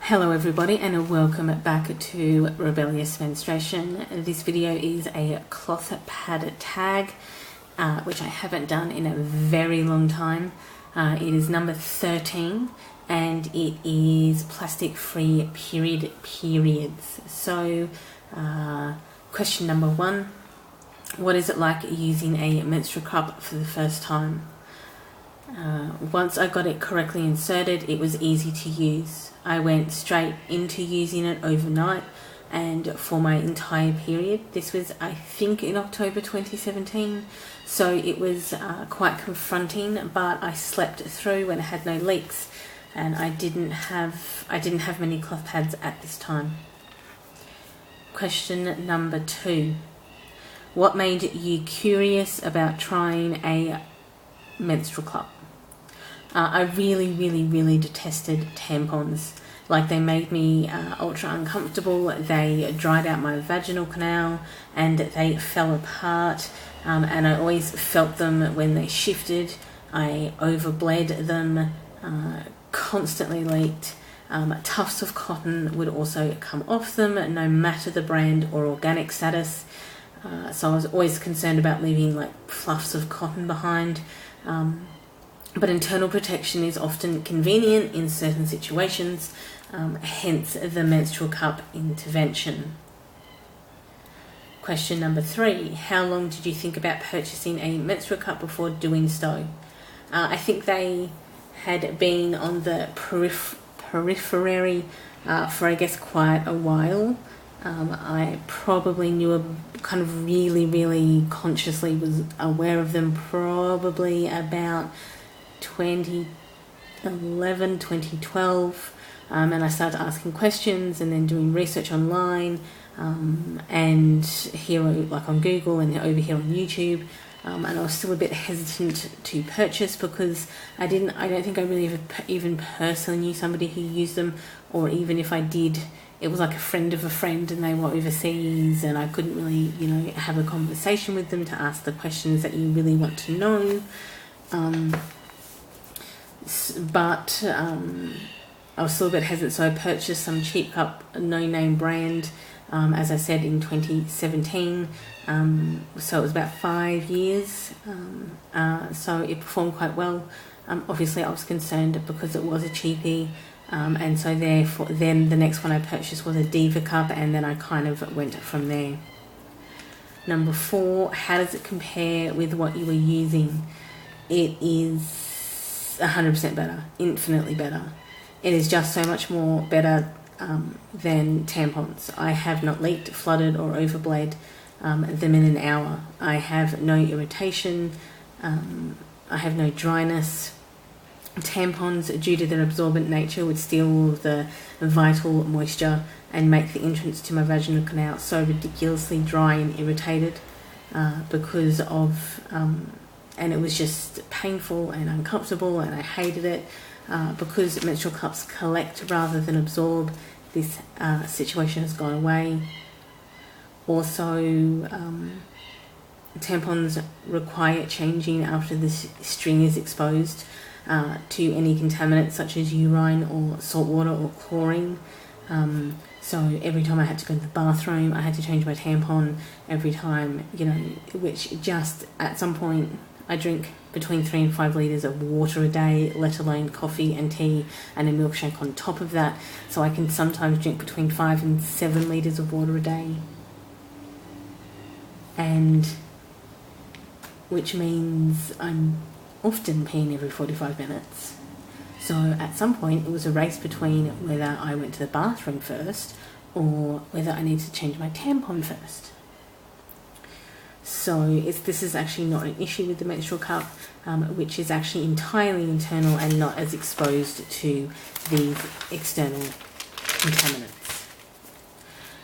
Hello everybody and welcome back to Rebellious Menstruation. This video is a cloth pad tag, which I haven't done in a very long time. It is number 13 and it is plastic free periods. So question number 1, what is it like using a menstrual cup for the first time? Once I got it correctly inserted, it was easy to use. I went straight into using it overnight and for my entire period. This was, I think, in October 2017, so it was quite confronting, but I slept through and had no leaks, and I didn't have many cloth pads at this time. Question number 2, what made you curious about trying a menstrual cup? I really detested tampons. Like, they made me ultra uncomfortable. They dried out my vaginal canal and they fell apart, and I always felt them when they shifted. I overbled them, constantly leaked. Tufts of cotton would also come off them, no matter the brand or organic status. So I was always concerned about leaving like fluffs of cotton behind. But internal protection is often convenient in certain situations, hence the menstrual cup intervention. Question number 3, how long did you think about purchasing a menstrual cup before doing so? I think they had been on the periphery for, I guess, quite a while. I probably kind of really consciously was aware of them probably about 2011, 2012, and I started asking questions and then doing research online, and here, like on Google and over here on YouTube, and I was still a bit hesitant to purchase because I don't think I really even personally knew somebody who used them, or even if I did, it was like a friend of a friend and they were overseas and I couldn't really, have a conversation with them to ask the questions that you really want to know. But I was still a bit hesitant, so I purchased some cheap cup, no-name brand, as I said, in 2017. So it was about 5 years. So it performed quite well. Obviously, I was concerned because it was a cheapie, and so therefore, then the next one I purchased was a Diva cup, and then I kind of went from there. Number 4, how does it compare with what you were using? It is 100% better, infinitely better. It is just so much more better than tampons. I have not leaked, flooded or overbled them in an hour. I have no irritation. I have no dryness. Tampons, due to their absorbent nature, would steal all of the vital moisture and make the entrance to my vaginal canal so ridiculously dry and irritated because of... and it was just painful and uncomfortable, and I hated it because menstrual cups collect rather than absorb. This situation has gone away. Also, tampons require changing after the string is exposed to any contaminants such as urine or salt water or chlorine. So every time I had to go to the bathroom, I had to change my tampon every time, which just at some point... I drink between 3 and 5 litres of water a day, let alone coffee and tea and a milkshake on top of that. So I can sometimes drink between 5 and 7 litres of water a day. And which means I'm often peeing every 45 minutes. So at some point it was a race between whether I went to the bathroom first or whether I needed to change my tampon first. So this is actually not an issue with the menstrual cup, which is actually entirely internal and not as exposed to these external contaminants.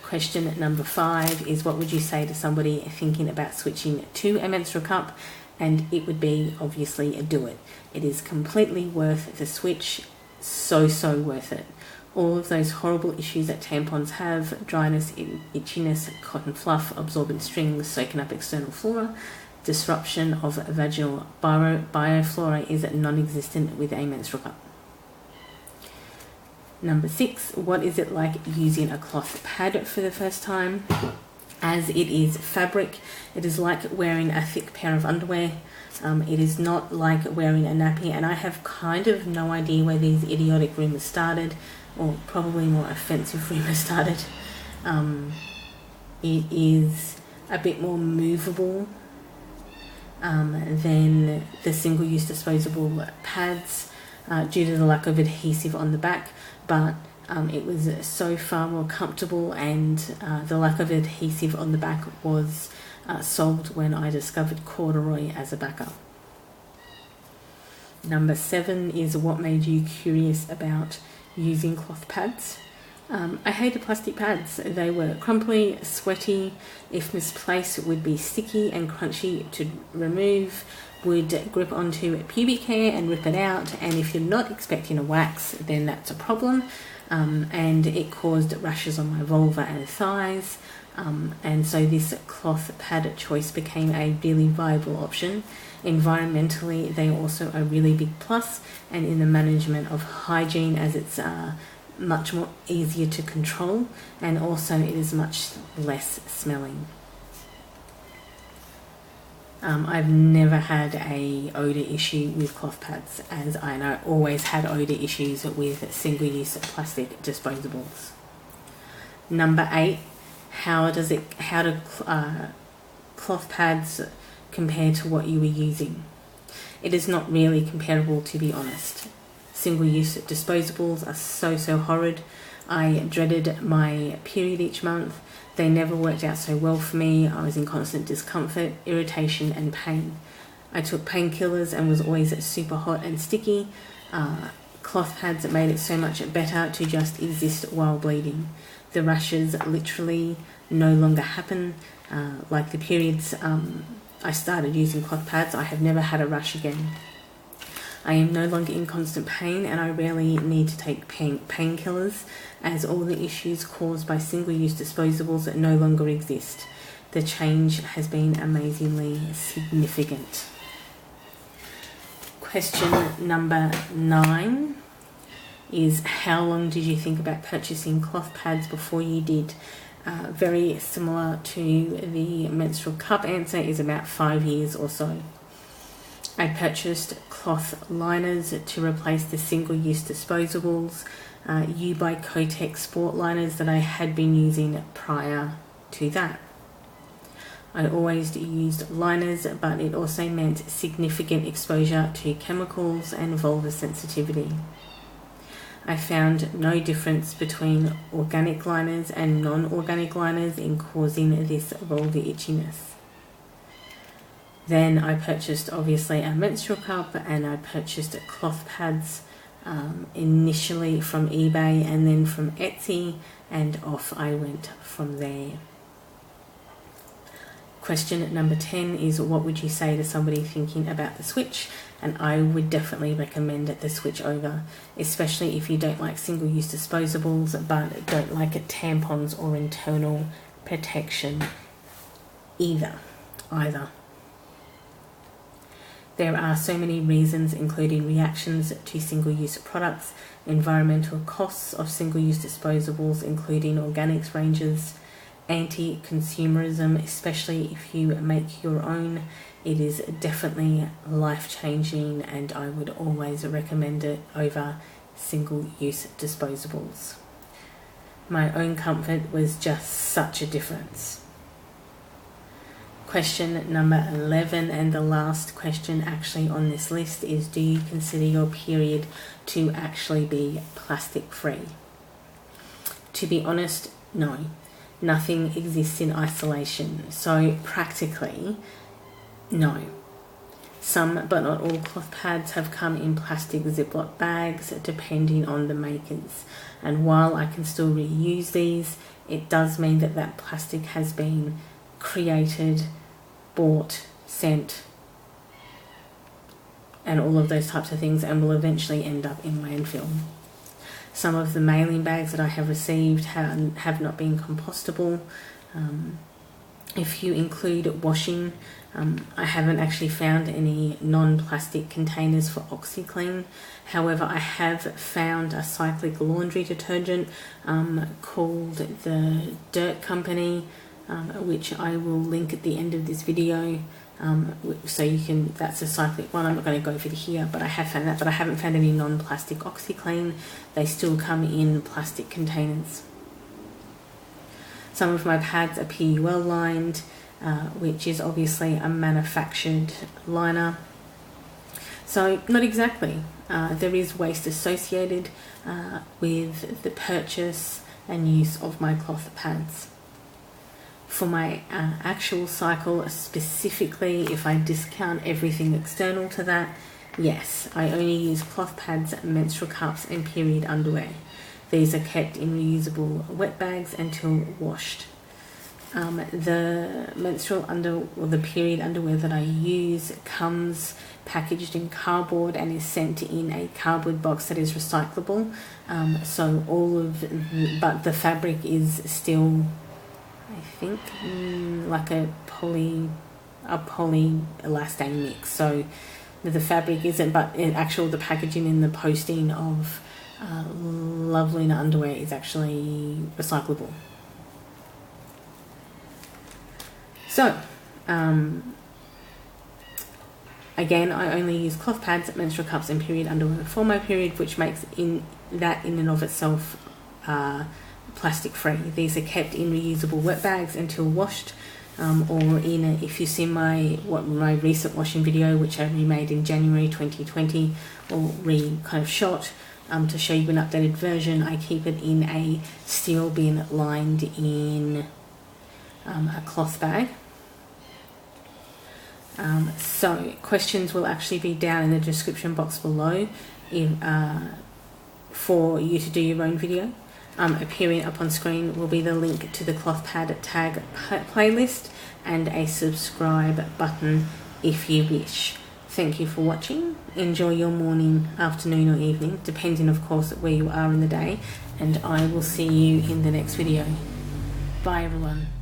Question number 5 is, what would you say to somebody thinking about switching to a menstrual cup? And it would be, obviously, do it. It is completely worth the switch, so worth it. All of those horrible issues that tampons have, dryness, itchiness, cotton fluff, absorbent strings, soaking up external flora, disruption of vaginal bioflora is non-existent with a menstrual cup. Number 6, what is it like using a cloth pad for the first time? As it is fabric, it is like wearing a thick pair of underwear. It is not like wearing a nappy, and I have kind of no idea where these idiotic rumours started, or probably more offensive rumours started. It is a bit more movable than the single-use disposable pads due to the lack of adhesive on the back, but it was so far more comfortable, and the lack of adhesive on the back was solved when I discovered corduroy as a backup. Number 7 is what made you curious about using cloth pads. I hated plastic pads. They were crumply, sweaty, if misplaced would be sticky and crunchy to remove, would grip onto pubic hair and rip it out, and if you're not expecting a wax, then that's a problem. And it caused rashes on my vulva and thighs, and so this cloth pad choice became a really viable option. Environmentally, they are also a really big plus, and in the management of hygiene, as it's much more easier to control, and also it is much less smelling. I've never had a odour issue with cloth pads, as I always had odour issues with single-use plastic disposables. Number 8, how do cloth pads compare to what you were using? It is not really comparable, to be honest. Single-use disposables are so horrid. I dreaded my period each month. They never worked out so well for me. I was in constant discomfort, irritation and pain. I took painkillers and was always super hot and sticky. Cloth pads made it so much better to just exist while bleeding. The rashes literally no longer happen. Like the periods I started using cloth pads, I have never had a rash again. I am no longer in constant pain, and I rarely need to take painkillers, as all the issues caused by single-use disposables no longer exist. The change has been amazingly significant. Question number 9 is, how long did you think about purchasing cloth pads before you did? Very similar to the menstrual cup answer, is about 5 years or so. I purchased cloth liners to replace the single-use disposables, U by Kotex sport liners that I had been using prior to that. I always used liners, but it also meant significant exposure to chemicals and vulva sensitivity. I found no difference between organic liners and non-organic liners in causing this vulva itchiness. Then I purchased obviously a menstrual cup, and I purchased cloth pads initially from eBay and then from Etsy, and off I went from there. Question number 10 is, what would you say to somebody thinking about the switch? And I would definitely recommend the switch over, especially if you don't like single-use disposables but don't like tampons or internal protection either. There are so many reasons, including reactions to single-use products, environmental costs of single-use disposables, including organics ranges, anti-consumerism, especially if you make your own. It is definitely life-changing, and I would always recommend it over single-use disposables. My own comfort was just such a difference. Question number 11, and the last question actually on this list, is, do you consider your period to actually be plastic free? To be honest, no. Nothing exists in isolation, so practically, no. Some, but not all, cloth pads have come in plastic Ziploc bags depending on the makers, and while I can still reuse these, it does mean that that plastic has been created, bought, sent, and all of those types of things, and will eventually end up in landfill. Some of the mailing bags that I have received have not been compostable, If you include washing, I haven't actually found any non-plastic containers for OxiClean. However, I have found a cyclic laundry detergent called the Dirt Company, which I will link at the end of this video. So you can, that's a cyclic one. I'm not going to go over it here, but I have found that, but I haven't found any non-plastic OxiClean. They still come in plastic containers. Some of my pads are PUL lined, which is obviously a manufactured liner. So not exactly. There is waste associated with the purchase and use of my cloth pads. For my actual cycle specifically, if I discount everything external to that, yes, I only use cloth pads, menstrual cups and period underwear. These are kept in reusable wet bags until washed. The menstrual the period underwear that I use comes packaged in cardboard and is sent in a cardboard box that is recyclable. So but the fabric is still, I think, like a polyelastane mix. So the fabric isn't, but the packaging in the posting of Lovelina underwear is actually recyclable. So, again, I only use cloth pads, menstrual cups and period underwear for my period, which makes in and of itself plastic free. These are kept in reusable wet bags until washed, or if you see my recent washing video, which I remade in January 2020, or kind of shot to show you an updated version, I keep it in a steel bin lined in a cloth bag. So questions will actually be down in the description box below for you to do your own video. Appearing up on screen will be the link to the cloth pad tag playlist and a subscribe button if you wish. Thank you for watching. Enjoy your morning, afternoon or evening, depending of course where you are in the day, and I will see you in the next video. Bye everyone.